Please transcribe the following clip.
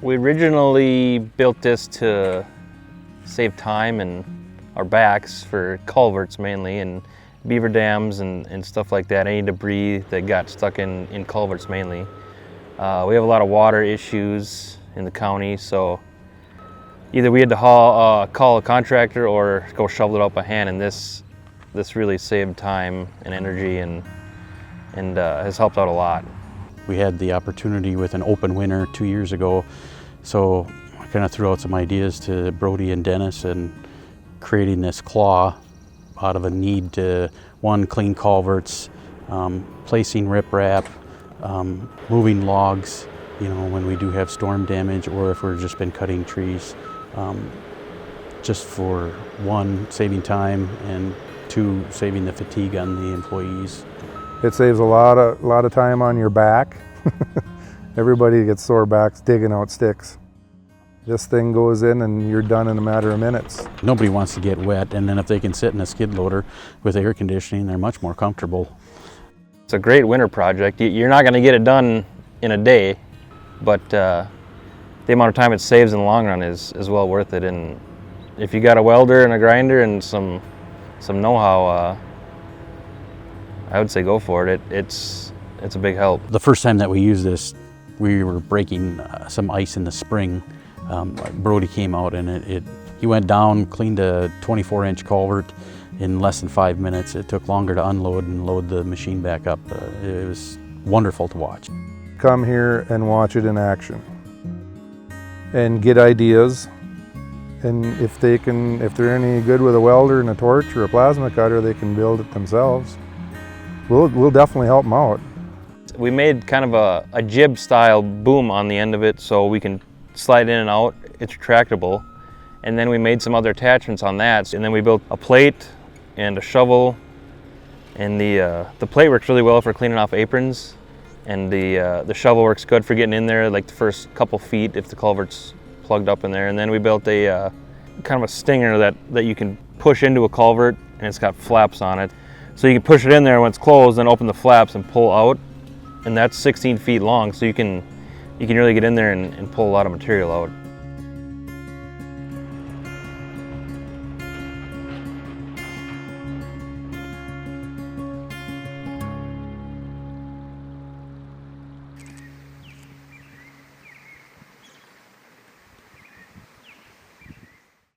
We originally built this to save time and our backs for culverts mainly, and beaver dams and stuff like that, any debris that got stuck in culverts mainly. We have a lot of water issues in the county, so either we had to call a contractor or go shovel it out by hand, and this really saved time and energy and has helped out a lot. We had the opportunity with an open winter 2 years ago, so I kind of threw out some ideas to Brody and Dennis and creating this claw out of a need to, one, clean culverts, placing riprap, moving logs, you know, when we do have storm damage or if we've just been cutting trees, just for one, saving time, and two, saving the fatigue on the employees. It saves a lot of time on your back. Everybody gets sore backs digging out sticks. This thing goes in and you're done in a matter of minutes. Nobody wants to get wet, and then if they can sit in a skid loader with air conditioning, they're much more comfortable. It's a great winter project. You're not going to get it done in a day, but the amount of time it saves in the long run is well worth it. And if you got a welder and a grinder and some know-how, I would say go for it. It's a big help. The first time that we used this, we were breaking some ice in the spring. Brody came out and he went down, cleaned a 24-inch culvert in less than 5 minutes. It took longer to unload and load the machine back up. It was wonderful to watch. Come here and watch it in action and get ideas. And if they're any good with a welder and a torch or a plasma cutter, they can build it themselves. We'll definitely help them out. We made kind of a jib style boom on the end of it so we can slide in and out. It's retractable. And then we made some other attachments on that. And then we built a plate and a shovel. And the plate works really well for cleaning off aprons. And the shovel works good for getting in there like the first couple feet if the culvert's plugged up in there. And then we built a kind of a stinger that you can push into a culvert, and it's got flaps on it. So you can push it in there when it's closed and open the flaps and pull out. And that's 16 feet long, so you can really get in there and pull a lot of material out.